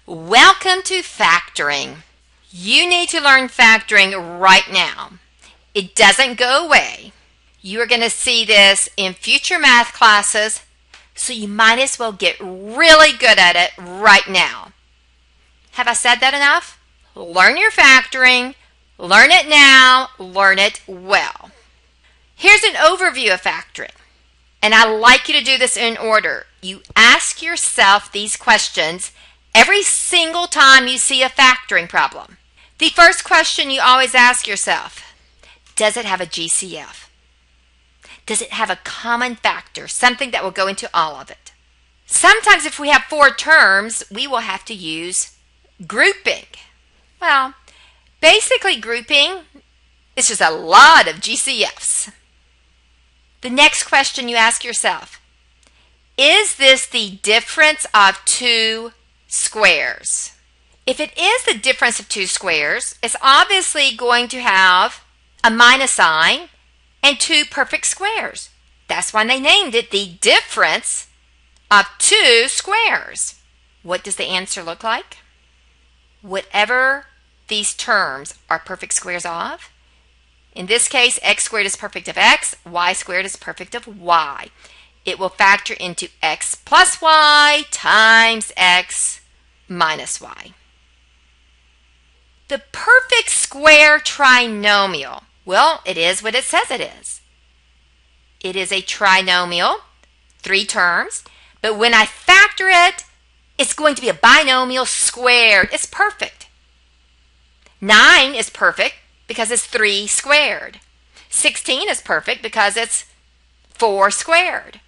Welcome to factoring. You need to learn factoring right now. It doesn't go away. You are going to see this in future math classes, so you might as well get really good at it right now. Have I said that enough? Learn your factoring. Learn it now. Learn it well. Here's an overview of factoring. And I like you to do this in order. You ask yourself these questions every single time you see a factoring problem. The first question you always ask yourself, does it have a GCF? Does it have a common factor, something that will go into all of it? Sometimes if we have 4 terms, we will have to use grouping. Well, basically grouping is just a lot of GCFs. The next question you ask yourself, is this the difference of 2 squares? If it is the difference of 2 squares, it's obviously going to have a minus sign and 2 perfect squares. That's why they named it the difference of 2 squares. What does the answer look like? Whatever these terms are perfect squares of, in this case, x squared is perfect of x, y squared is perfect of y. It will factor into x plus y times x minus y. The perfect square trinomial, well, it is what it says it is. It is a trinomial, 3 terms, but when I factor it, it's going to be a binomial squared. It's perfect. 9 is perfect because it's 3 squared. 16 is perfect because it's 4 squared.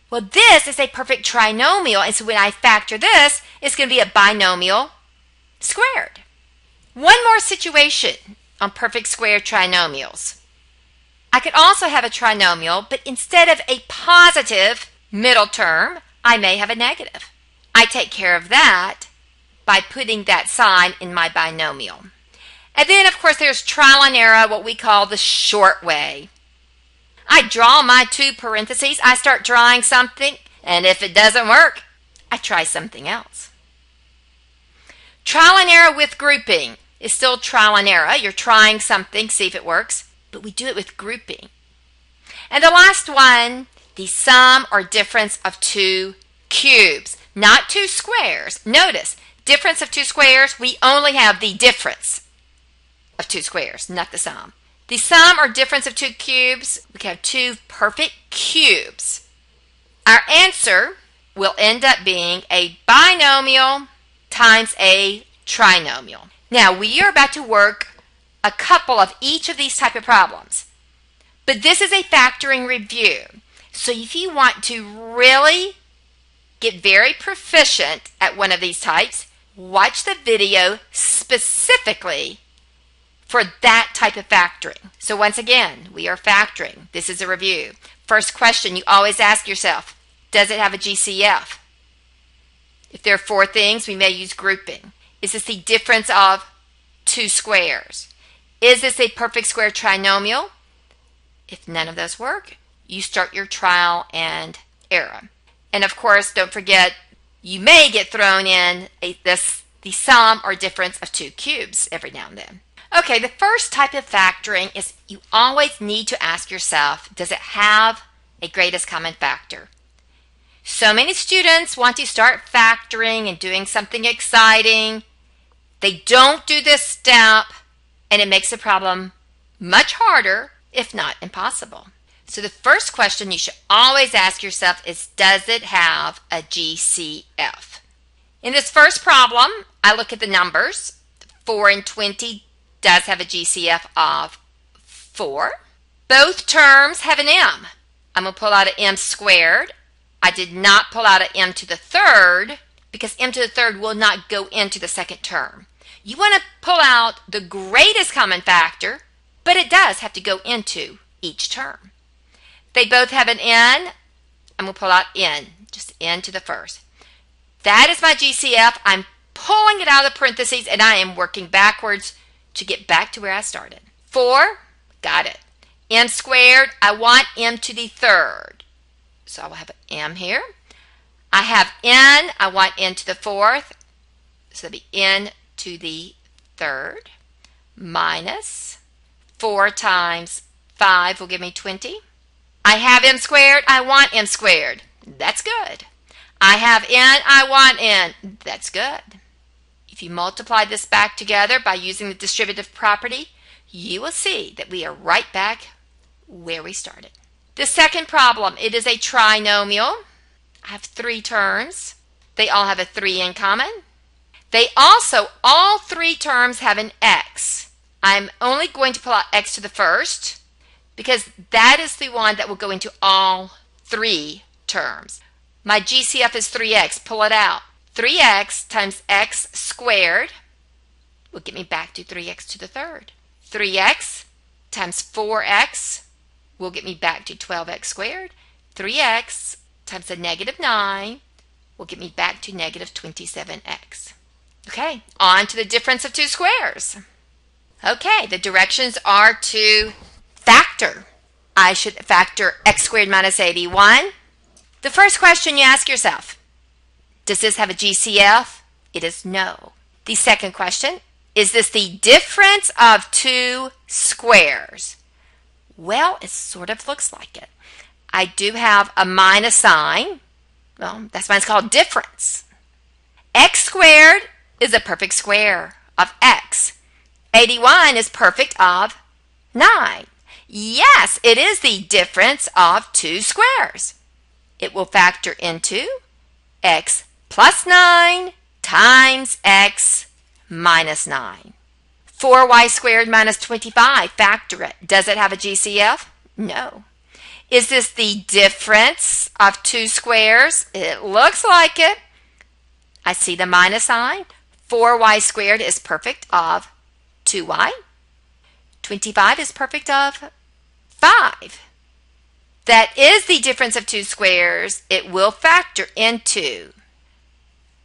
Well, this is a perfect trinomial, and so when I factor this, it's going to be a binomial squared. One more situation on perfect square trinomials. I could also have a trinomial, but instead of a positive middle term, I may have a negative. I take care of that by putting that sign in my binomial. And then, of course, there's trial and error, what we call the short way. I draw my 2 parentheses, I start drawing something, and if it doesn't work, I try something else. Trial and error with grouping is still trial and error. You're trying something, see if it works, but we do it with grouping. And the last one, the sum or difference of 2 cubes, not 2 squares. Notice, difference of 2 squares, we only have the difference of 2 squares, not the sum. The sum or difference of 2 cubes, we have 2 perfect cubes. Our answer will end up being a binomial times a trinomial. Now, we are about to work a couple of each of these type of problems. But this is a factoring review. So if you want to really get very proficient at one of these types, watch the video specifically for that type of factoring. So once again, we are factoring. This is a review. First question you always ask yourself, does it have a GCF? If there are 4 things, we may use grouping. Is this the difference of 2 squares? Is this a perfect square trinomial? If none of those work, you start your trial and error. And of course, don't forget, you may get thrown in the sum or difference of 2 cubes every now and then. Okay, the first type of factoring is you always need to ask yourself, does it have a greatest common factor? So many students want to start factoring and doing something exciting. They don't do this step, and it makes the problem much harder, if not impossible. So the first question you should always ask yourself is, does it have a GCF? In this first problem, I look at the numbers. 4 and 20 does have a GCF of 4. Both terms have an m. I'm going to pull out an m squared. I did not pull out an m to the 3rd because m to the 3rd will not go into the second term. You want to pull out the greatest common factor, but it does have to go into each term. They both have an n. I'm going to pull out n, just n to the 1st. That is my GCF. I'm pulling it out of the parentheses, and I am working backwards to get back to where I started. 4, got it. M squared, I want m to the 3rd. So I will have an m here. I have n, I want n to the 4th. So that'll be n to the third minus 4 times 5 will give me 20. I have m squared. I want m squared. That's good. I have n. I want n. That's good. If you multiply this back together by using the distributive property, you will see that we are right back where we started. The second problem, it is a trinomial. I have 3 terms. They all have a 3 in common. They also, all 3 terms have an x. I'm only going to pull out x to the first because that is the one that will go into all 3 terms. My GCF is 3x. Pull it out. 3x times x squared will get me back to 3x to the third. 3x times 4x will get me back to 12x squared. 3x times a negative 9 will get me back to negative 27x. Okay, on to the difference of 2 squares. Okay, the directions are to factor. I should factor x squared minus 81. The first question you ask yourself, does this have a GCF? It is no. The second question, is this the difference of 2 squares? Well, it sort of looks like it. I do have a minus sign. Well, that's why it's called difference. X squared is a perfect square of x. 81 is perfect of 9. Yes, it is the difference of 2 squares. It will factor into x plus 9 times x minus 9. 4y squared minus 25, factor it. Does it have a GCF? No. Is this the difference of 2 squares? It looks like it. I see the minus sign. 4y squared is perfect of 2y. 25 is perfect of 5. That is the difference of 2 squares. It will factor into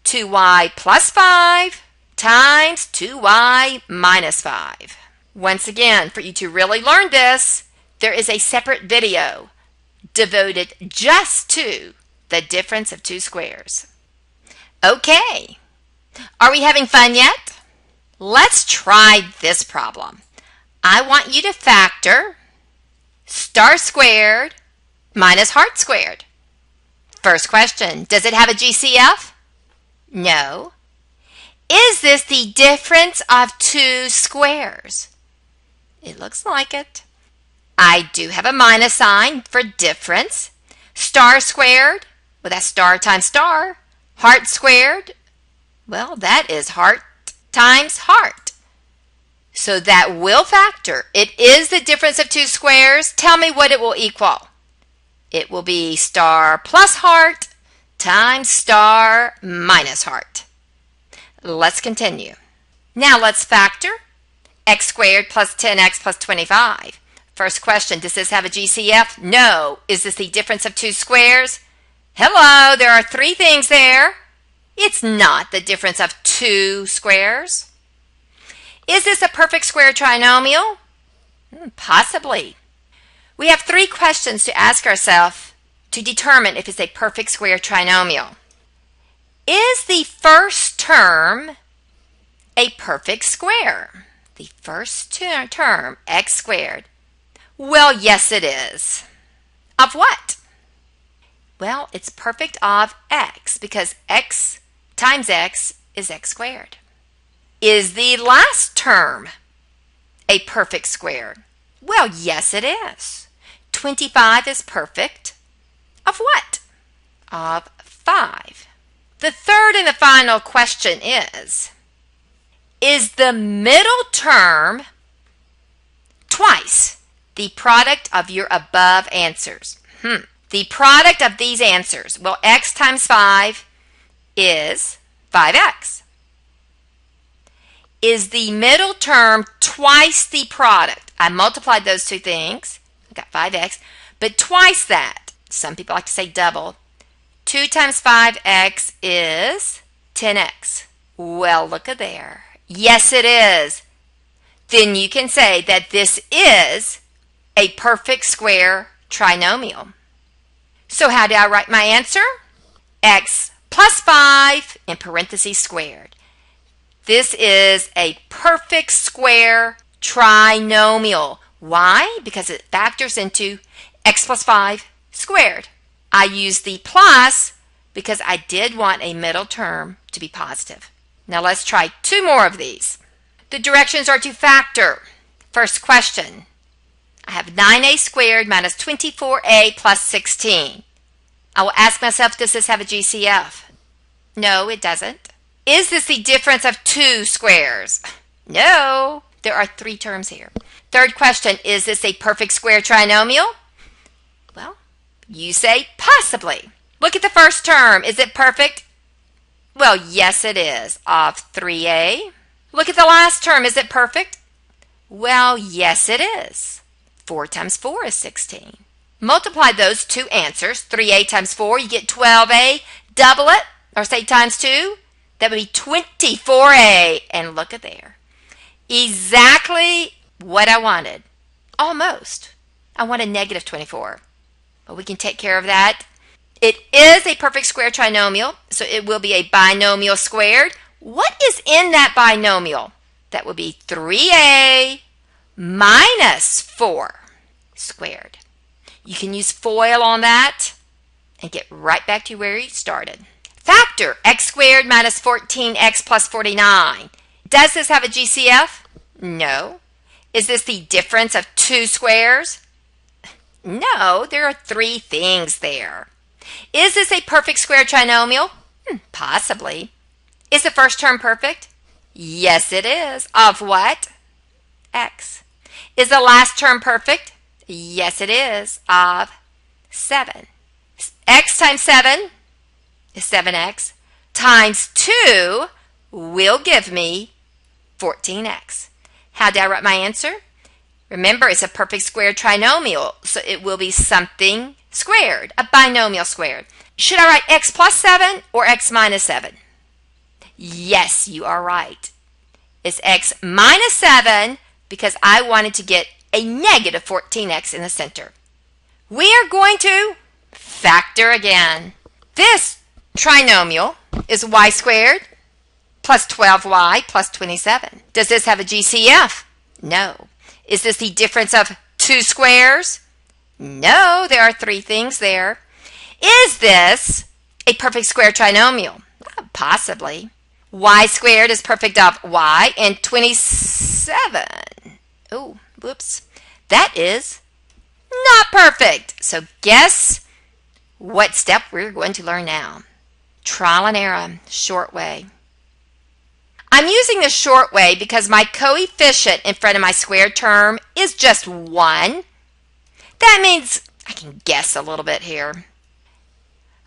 2y plus 5 times 2y minus 5. Once again, for you to really learn this, there is a separate video devoted just to the difference of 2 squares. Okay, are we having fun yet? Let's try this problem. I want you to factor star squared minus heart squared. First question, does it have a GCF? No. Is this the difference of 2 squares? It looks like it. I do have a minus sign for difference. Star squared, well, that's star times star. Heart squared, well, that is heart times heart. So that will factor. It is the difference of 2 squares. Tell me what it will equal. It will be star plus heart times star minus heart. Let's continue. Now let's factor x squared plus 10x plus 25. First question, does this have a GCF? No. Is this the difference of 2 squares? Hello, there are 3 things there. It's not the difference of 2 squares. Is this a perfect square trinomial? Possibly. We have 3 questions to ask ourselves to determine if it's a perfect square trinomial. Is the first term a perfect square? The first term, x squared. Well, yes, it is. Of what? Well, it's perfect of x because x times x is x squared. Is the last term a perfect square? Well, yes, it is. 25 is perfect of what? Of 5. The third and the final question is the middle term twice the product of your above answers? The product of these answers, well, x times 5 is 5x. Is the middle term twice the product? I multiplied those 2 things. I got 5x, but twice that. Some people like to say double. 2 times 5x is 10x. Well, look at there. Yes, it is. Then you can say that this is a perfect square trinomial. So how do I write my answer? X plus 5 in parentheses squared. This is a perfect square trinomial. Why? Because it factors into x plus 5 squared. I used the plus because I did want a middle term to be positive. Now let's try 2 more of these. The directions are to factor. First question. I have 9a squared minus 24a plus 16. I will ask myself, does this have a GCF? No, it doesn't. Is this the difference of 2 squares? No. There are 3 terms here. Third question, is this a perfect square trinomial? Well, you say possibly. Look at the first term. Is it perfect? Well, yes, it is. Of 3a. Look at the last term. Is it perfect? Well, yes, it is. 4 times 4 is 16. Multiply those 2 answers. 3a times 4, you get 12a. Double it, or say times 2. That would be 24a. And look at there. Exactly what I wanted. Almost. I wanted negative 24. But we can take care of that. It is a perfect square trinomial, so it will be a binomial squared. What is in that binomial? That would be 3a minus 4 squared. You can use FOIL on that and get right back to where you started. Factor x squared minus 14x plus 49. Does this have a GCF? No. Is this the difference of 2 squares? No, there are 3 things there. Is this a perfect square trinomial? Possibly. Is the first term perfect? Yes, it is. Of what? X. Is the last term perfect? Yes, it is. Of 7. X times 7 is 7x. Times 2 will give me 14x. How do I write my answer? Remember, it's a perfect square trinomial, so it will be something squared, a binomial squared. Should I write x plus 7 or x minus 7? Yes, you are right. It's x minus 7 because I wanted to get a negative 14x in the center. We are going to factor again. This trinomial is y squared plus 12y plus 27. Does this have a GCF? No. Is this the difference of 2 squares? No, there are 3 things there. Is this a perfect square trinomial? Possibly. Y squared is perfect of y and 27. Oh, whoops. That is not perfect. So guess what step we're going to learn now? Trial and error, short way. I'm using the short way because my coefficient in front of my squared term is just 1. That means I can guess a little bit here.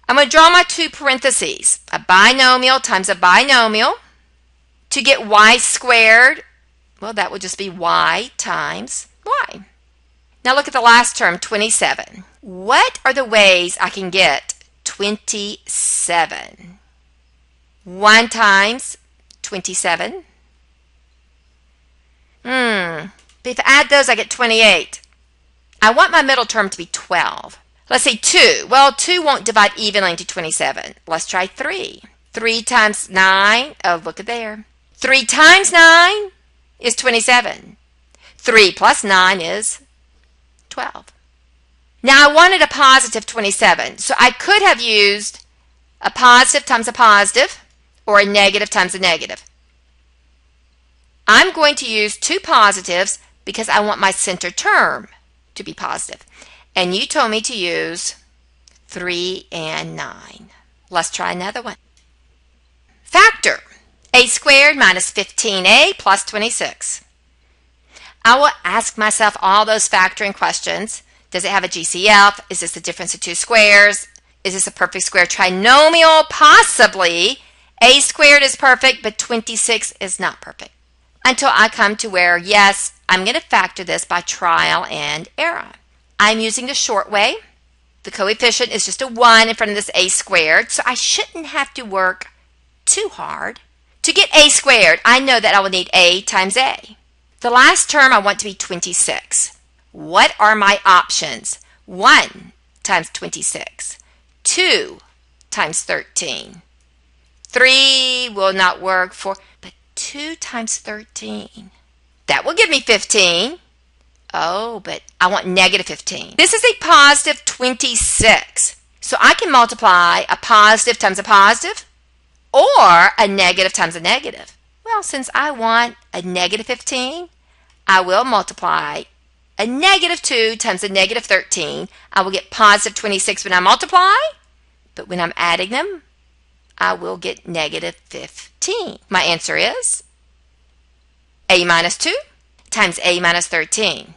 I'm going to draw my 2 parentheses, a binomial times a binomial. To get y squared, well, that would just be y times y. Now look at the last term, 27. What are the ways I can get 27? 1 times 27. But if I add those, I get 28. I want my middle term to be 12. Let's say 2. Well, 2 won't divide evenly into 27. Let's try 3. 3 times 9. Oh, look at there. 3 times 9 is 27. 3 plus 9 is 12. Now, I wanted a positive 27. So I could have used a positive times a positive or a negative times a negative. I'm going to use 2 positives because I want my center term to be positive. And you told me to use 3 and 9. Let's try another one. Factor a squared minus 15a plus 26. I will ask myself all those factoring questions. Does it have a GCF? Is this the difference of 2 squares? Is this a perfect square trinomial? Possibly. A squared is perfect, but 26 is not perfect. Until I come to where, yes, I'm going to factor this by trial and error. I'm using the short way. The coefficient is just a 1 in front of this a squared, so I shouldn't have to work too hard. To get a squared, I know that I will need a times a. The last term I want to be 26. What are my options? 1 times 26. 2 times 13. 3 will not work for, but 2 times 13. That will give me 15. Oh, but I want negative 15. This is a positive 26. So I can multiply a positive times a positive or a negative times a negative. Well, since I want a negative 15, I will multiply a negative 2 times a negative 13. I will get positive 26 when I multiply, but when I'm adding them, I will get negative 15. My answer is a minus 2 times a minus 13.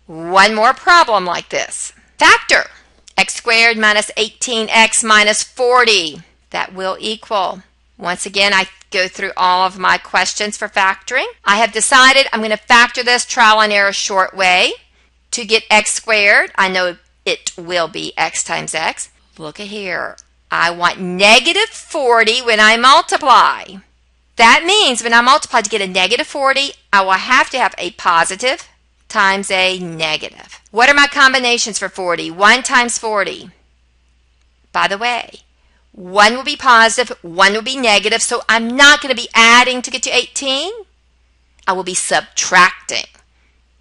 One more problem like this. Factor x squared minus 18x minus 40. That will equal. Once again, I go through all of my questions for factoring. I have decided I'm going to factor this trial and error short way. To get x squared, I know it will be x times x. Look at here. I want negative 40 when I multiply. That means when I multiply to get a negative 40, I will have to have a positive times a negative. What are my combinations for 40? 1 times 40. By the way, 1 will be positive, 1 will be negative, so I'm not going to be adding to get to 18. I will be subtracting.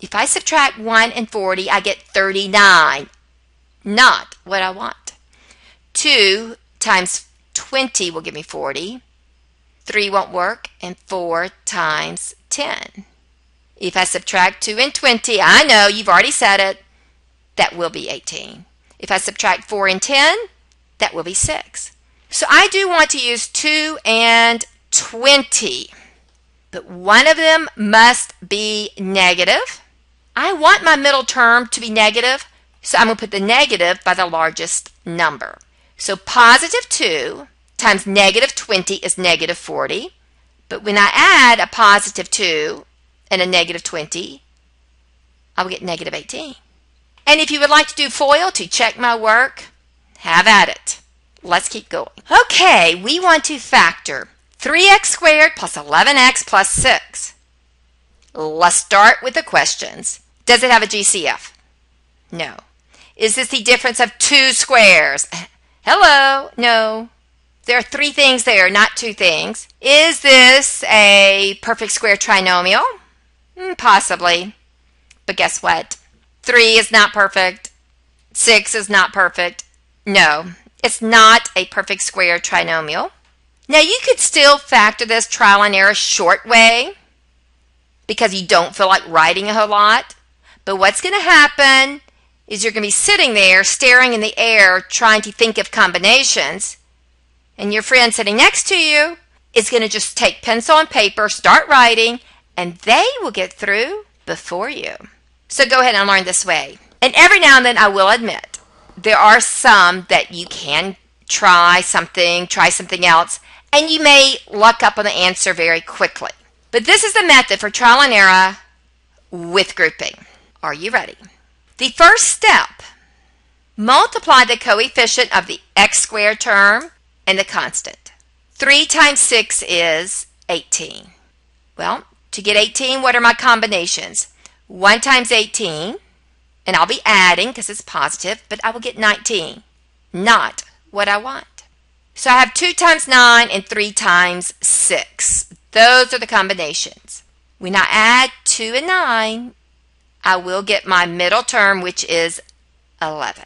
If I subtract 1 and 40, I get 39. Not what I want. 2 times 20 will give me 40. 3 won't work, and 4 times 10. If I subtract 2 and 20, I know you've already said it, that will be 18. If I subtract 4 and 10, that will be 6. So I do want to use 2 and 20, but one of them must be negative. I want my middle term to be negative, so I'm going to put the negative by the largest number. So positive 2 times negative 20 is negative 40, but when I add a positive 2 and a negative 20, I will get negative 18. And if you would like to do FOIL to check my work, have at it. Let's keep going. Okay, we want to factor 3x squared plus 11x plus 6. Let's start with the questions. Does it have a GCF? No. Is this the difference of 2 squares? Hello? No. There are 3 things there, not 2 things. Is this a perfect square trinomial? Possibly. But guess what? 3 is not perfect. 6 is not perfect. No, it's not a perfect square trinomial. Now you could still factor this trial and error short way because you don't feel like writing a whole lot. But what's going to happen is you're going to be sitting there staring in the air trying to think of combinations, and your friend sitting next to you is going to just take pencil and paper, start writing, and they will get through before you. So go ahead and learn this way. And every now and then I will admit there are some that you can try something else, and you may luck up on the answer very quickly. But this is the method for trial and error with grouping. Are you ready? The first step, multiply the coefficient of the x squared term and the constant. 3 times 6 is 18. Well, to get 18, what are my combinations? 1 times 18, and I'll be adding because it's positive, but I will get 19. Not what I want. So I have 2 times 9 and 3 times 6. Those are the combinations. When I add 2 and 9, I will get my middle term, which is 11.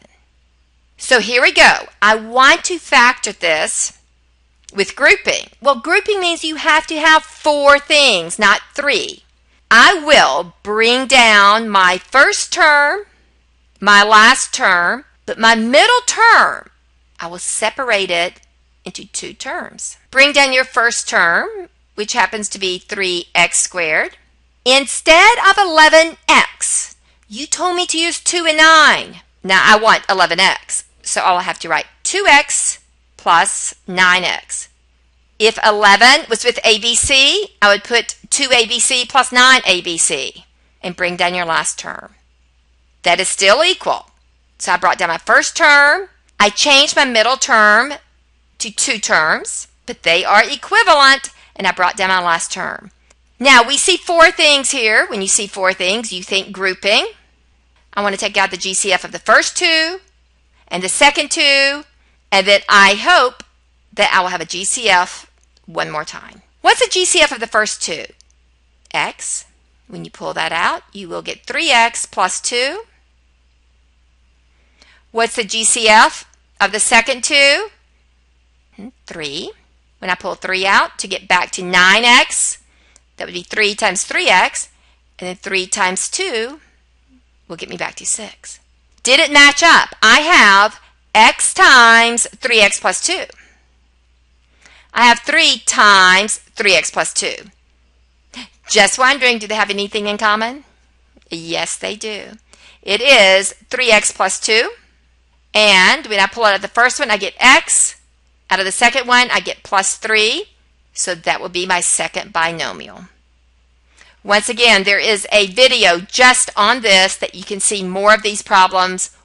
So here we go. I want to factor this with grouping. Well, grouping means you have to have 4 things, not 3. I will bring down my first term, my last term, but my middle term, I will separate it into 2 terms. Bring down your first term, which happens to be 3x squared. Instead of 11x, you told me to use 2 and 9. Now I want 11x, so I'll have to write 2x plus 9x. If 11 was with ABC, I would put 2ABC plus 9ABC and bring down your last term. That is still equal. So I brought down my first term. I changed my middle term to 2 terms, but they are equivalent, and I brought down my last term. Now we see 4 things here. When you see 4 things, you think grouping. I want to take out the GCF of the first 2 and the second 2, and then I hope that I will have a GCF one more time. What's the GCF of the first two? X. When you pull that out, you will get 3x plus 2. What's the GCF of the second two? 3. When I pull 3 out to get back to 9x, that would be 3 times 3x, and then 3 times 2 will get me back to 6. Did it match up? I have x times 3x plus 2. I have 3 times 3x plus 2. Just wondering, do they have anything in common? Yes, they do. It is 3x plus 2. And when I pull out of the first one, I get x. Out of the second one, I get plus 3. So that will be my second binomial. Once again, there is a video just on this that you can see more of these problems.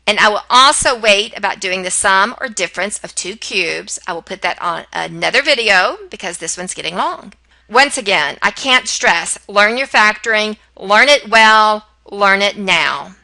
And I will also wait about doing the sum or difference of two cubes. I will put that on another video because this one's getting long. Once again, I can't stress, learn your factoring, learn it well, learn it now.